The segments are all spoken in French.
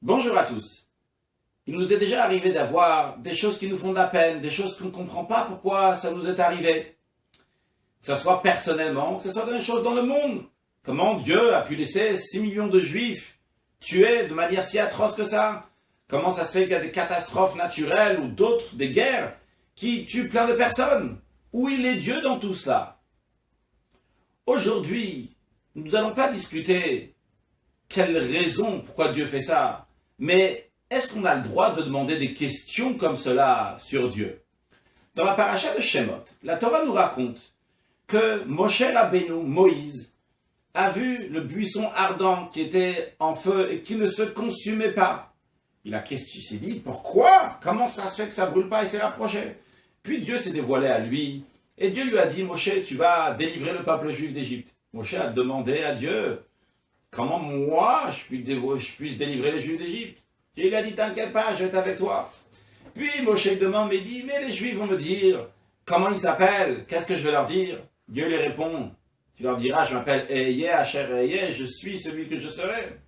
Bonjour à tous. Il nous est déjà arrivé d'avoir des choses qui nous font de la peine, des choses qu'on ne comprend pas pourquoi ça nous est arrivé. Que ce soit personnellement, que ce soit des choses dans le monde. Comment Dieu a pu laisser 6 millions de juifs tués de manière si atroce que ça? Comment ça se fait qu'il y a des catastrophes naturelles ou d'autres, des guerres, qui tuent plein de personnes? Où il est Dieu dans tout cela? Aujourd'hui, nous n'allons pas discuter quelle raison, pourquoi Dieu fait ça. Mais est-ce qu'on a le droit de demander des questions comme cela sur Dieu? Dans la paracha de Shemot, la Torah nous raconte que Moshe Rabbeinu, Moïse, a vu le buisson ardent qui était en feu et qui ne se consumait pas. Il s'est dit, pourquoi? Comment ça se fait que ça ne brûle pas? Il s'est rapproché. Puis Dieu s'est dévoilé à lui et Dieu lui a dit, Moshe, tu vas délivrer le peuple juif d'Égypte. Moshe a demandé à Dieu, comment moi je puisse délivrer les Juifs d'Égypte? Et il a dit, t'inquiète pas, je vais être avec toi. Puis Moshe demande, mais il dit, mais les Juifs vont me dire, comment ils s'appellent? Qu'est-ce que je vais leur dire? Dieu lui répond, tu leur diras, je m'appelle Eye, Asher Eye, je suis celui que je serai.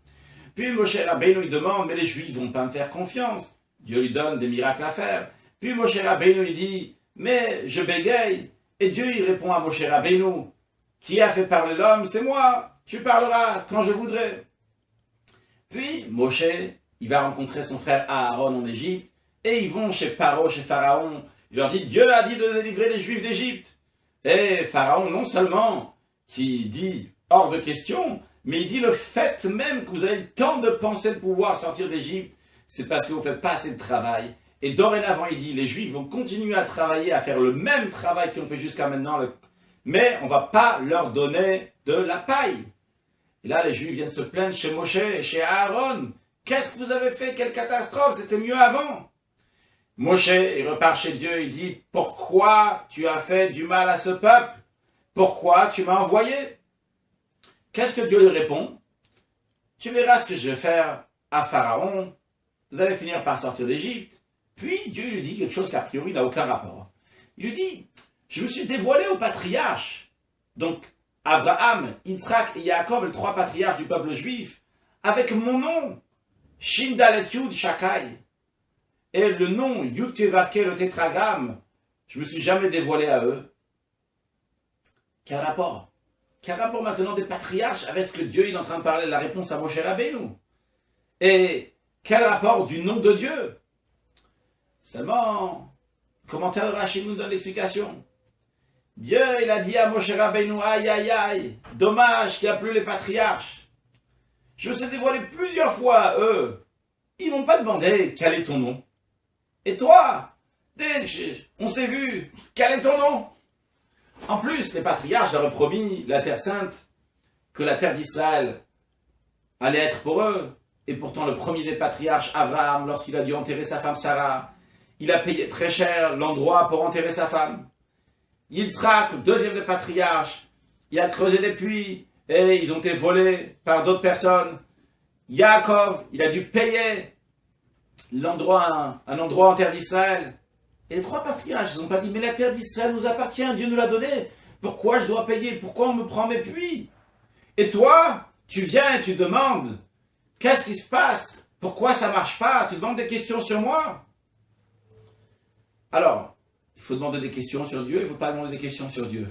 Puis Moshe Rabbeinu lui demande, mais les Juifs vont pas me faire confiance. Dieu lui donne des miracles à faire. Puis Moshe Rabbeinu lui dit, mais je bégaye. Et Dieu il répond à Moshe Rabbeinu, qui a fait parler l'homme? C'est moi. Tu parleras quand je voudrai. Puis Moshe, il va rencontrer son frère Aaron en Égypte, et ils vont chez Paro, chez Pharaon. Il leur dit, Dieu a dit de délivrer les Juifs d'Égypte. Et Pharaon, non seulement qui dit hors de question, mais il dit le fait même que vous avez le temps de penser de pouvoir sortir d'Égypte, c'est parce que vous ne faites pas assez de travail. Et dorénavant, il dit, les Juifs vont continuer à travailler, à faire le même travail qu'ils ont fait jusqu'à maintenant, mais on ne va pas leur donner de la paille. Et là, les Juifs viennent se plaindre chez Moshe et chez Aaron. Qu'est-ce que vous avez fait? Quelle catastrophe! C'était mieux avant. Moshe, il repart chez Dieu, il dit, pourquoi tu as fait du mal à ce peuple? Pourquoi tu m'as envoyé? Qu'est-ce que Dieu lui répond? Tu verras ce que je vais faire à Pharaon. Vous allez finir par sortir d'Égypte. Puis Dieu lui dit quelque chose qu'a priori n'a aucun rapport. Il lui dit, je me suis dévoilé aux patriarches. Donc, Abraham, Yitzhak et Yaakov, les 3 patriarches du peuple juif, avec mon nom, Shin Dalet Yud Shakai, et le nom Yud Kevarke, le tétragramme, je ne me suis jamais dévoilé à eux. Quel rapport? Quel rapport maintenant des patriarches avec ce que Dieu est en train de parler, la réponse à Moshe Rabbeinu? Et quel rapport du nom de Dieu? Seulement, le commentaire de Rashi nous donne l'explication. Dieu, il a dit à Moshe Rabbeinu, aïe, aïe, aïe, dommage qu'il n'y a plus les patriarches. Je me suis dévoilé plusieurs fois à eux. Ils m'ont pas demandé quel est ton nom. Et toi, on s'est vu, quel est ton nom? En plus, les patriarches leur ont promis la terre sainte, que la terre d'Israël allait être pour eux. Et pourtant, le premier des patriarches, Abraham, lorsqu'il a dû enterrer sa femme Sarah, il a payé très cher l'endroit pour enterrer sa femme. Yitzhak, le deuxième des patriarches, il a creusé des puits et ils ont été volés par d'autres personnes. Yaakov, il a dû payer un endroit en terre d'Israël. Et les 3 patriarches, ils n'ont pas dit, mais la terre d'Israël nous appartient, Dieu nous l'a donnée. Pourquoi je dois payer? Pourquoi on me prend mes puits? Et toi, tu viens et tu demandes, qu'est-ce qui se passe? Pourquoi ça ne marche pas? Tu demandes des questions sur moi? Alors, il faut demander des questions sur Dieu, il ne faut pas demander des questions sur Dieu.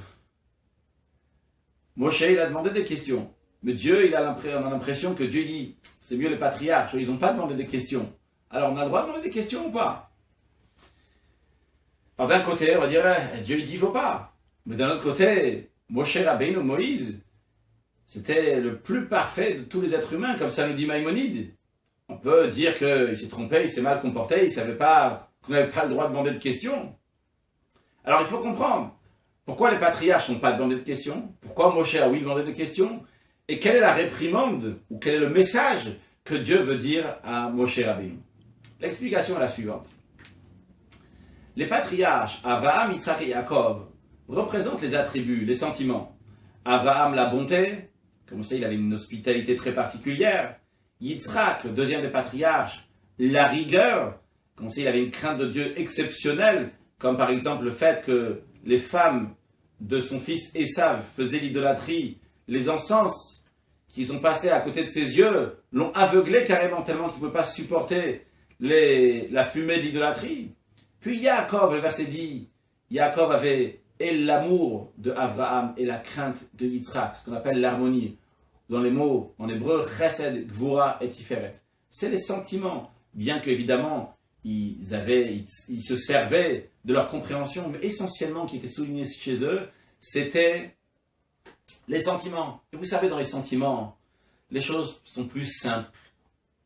Moshe, il a demandé des questions. Mais Dieu, on a l'impression que Dieu dit, c'est mieux les patriarches, ils n'ont pas demandé des questions. Alors, on a le droit de demander des questions ou pas? Alors, d'un côté, on va dire, Dieu, il dit, il ne faut pas. Mais d'un autre côté, Moshe Rabbeinu, Moïse, c'était le plus parfait de tous les êtres humains, comme ça nous dit Maïmonide. On peut dire qu'il s'est trompé, il s'est mal comporté, il ne savait pas qu'on n'avait pas le droit de demander de questions. Alors, il faut comprendre. Pourquoi les patriarches n'ont pas demandé de questions? Pourquoi Moshe a oui demandé des questions? Et quelle est la réprimande, ou quel est le message que Dieu veut dire à Moshe Rabbeinu? L'explication est la suivante. Les patriarches, Abraham, Yitzhak et Yaakov, représentent les attributs, les sentiments. Abraham, la bonté, comme ça il avait une hospitalité très particulière. Yitzhak, le deuxième des patriarches, la rigueur, comme ça il avait une crainte de Dieu exceptionnelle, comme par exemple le fait que les femmes de son fils Esav faisaient l'idolâtrie, les encens qui sont passés à côté de ses yeux, l'ont aveuglé carrément tellement qu'il ne pouvait pas supporter la fumée d'idolâtrie. Puis Yaakov, le verset dit, Yaakov avait et l'amour de Abraham et la crainte de Yitzhak, ce qu'on appelle l'harmonie. Dans les mots, en hébreu, chesed, gvura et tiferet. C'est les sentiments, bien qu'évidemment, ils se servaient de leur compréhension, mais essentiellement, qui était souligné chez eux, c'était les sentiments. Et vous savez, dans les sentiments, les choses sont plus simples.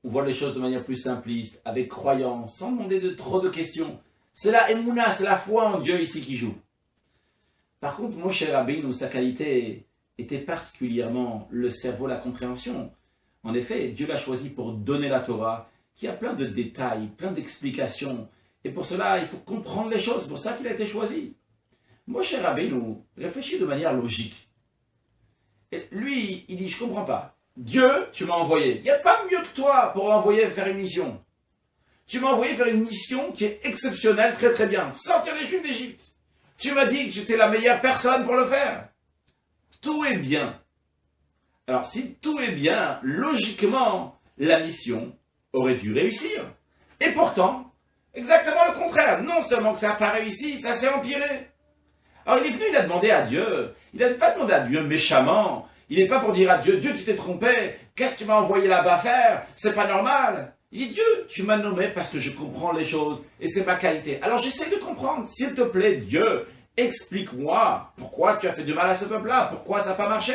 On voit les choses de manière plus simpliste, avec croyance, sans demander trop de questions. C'est la émouna, c'est la foi en Dieu ici qui joue. Par contre, Moshe Rabbeinu, sa qualité était particulièrement le cerveau, la compréhension. En effet, Dieu l'a choisi pour donner la Torah, qui a plein de détails, plein d'explications. Et pour cela, il faut comprendre les choses. C'est pour ça qu'il a été choisi. Moshe Rabbeinu réfléchit de manière logique. Et lui, il dit, je ne comprends pas. Dieu, tu m'as envoyé. Il n'y a pas mieux que toi pour envoyer faire une mission. Tu m'as envoyé faire une mission qui est exceptionnelle, très très bien. Sortir les Juifs d'Égypte. Tu m'as dit que j'étais la meilleure personne pour le faire. Tout est bien. Alors si tout est bien, logiquement, la mission aurait dû réussir. Et pourtant, exactement le contraire. Non seulement que ça n'a pas réussi, ça s'est empiré. Alors il est venu, il a demandé à Dieu. Il n'a pas demandé à Dieu méchamment. Il n'est pas pour dire à Dieu, Dieu tu t'es trompé, qu'est-ce que tu m'as envoyé là-bas faire? C'est pas normal. Il dit, Dieu, tu m'as nommé parce que je comprends les choses et c'est ma qualité. Alors j'essaie de comprendre. S'il te plaît, Dieu, explique-moi pourquoi tu as fait du mal à ce peuple-là, pourquoi ça n'a pas marché.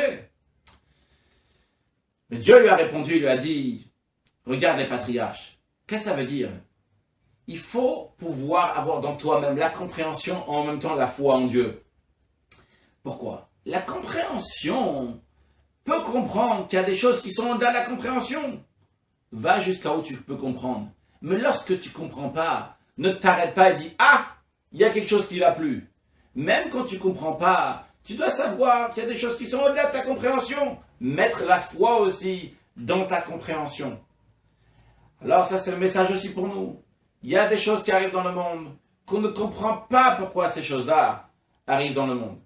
Mais Dieu lui a répondu, il lui a dit, regarde les patriarches. Qu'est-ce que ça veut dire? Il faut pouvoir avoir dans toi-même la compréhension en même temps la foi en Dieu. Pourquoi? La compréhension peut comprendre qu'il y a des choses qui sont au-delà de la compréhension. Va jusqu'à où tu peux comprendre. Mais lorsque tu ne comprends pas, ne t'arrête pas et dis « Ah, il y a quelque chose qui ne va plus ». Même quand tu ne comprends pas, tu dois savoir qu'il y a des choses qui sont au-delà de ta compréhension. Mettre la foi aussi dans ta compréhension. Alors ça, c'est le message aussi pour nous. Il y a des choses qui arrivent dans le monde qu'on ne comprend pas pourquoi ces choses-là arrivent dans le monde.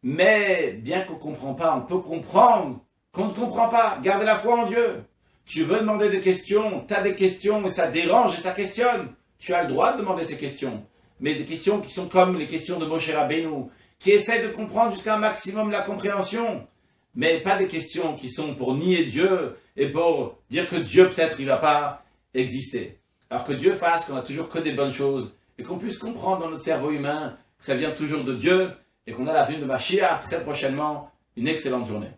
Mais bien qu'on ne comprend pas, on peut comprendre qu'on ne comprend pas. Gardez la foi en Dieu. Tu veux demander des questions, tu as des questions et ça dérange et ça questionne. Tu as le droit de demander ces questions. Mais des questions qui sont comme les questions de Moshe Rabbeinu, qui essaient de comprendre jusqu'à un maximum la compréhension. Mais pas des questions qui sont pour nier Dieu et pour dire que Dieu peut-être il ne va pas exister. Alors que Dieu fasse qu'on n'a toujours que des bonnes choses et qu'on puisse comprendre dans notre cerveau humain que ça vient toujours de Dieu et qu'on a la venue de Mashiach très prochainement. Une excellente journée.